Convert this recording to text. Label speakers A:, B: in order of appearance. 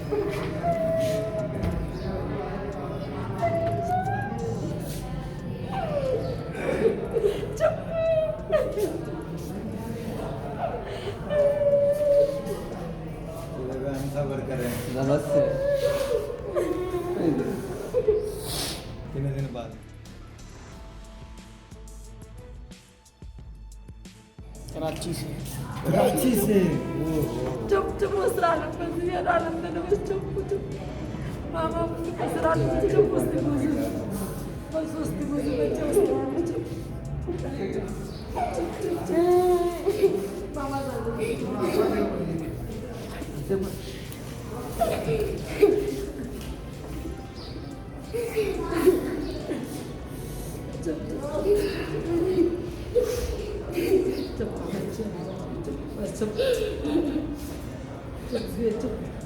A: नमस्ते
B: दिन बाद
C: कराची से
B: कराची से
D: चुप चुप हसरा आनंद यार आनंद ने बस चुप चुप मामा हसरा चुप मस्ती मुझे बस मस्ती मुझे बच्चे चुप मामा चुप चुप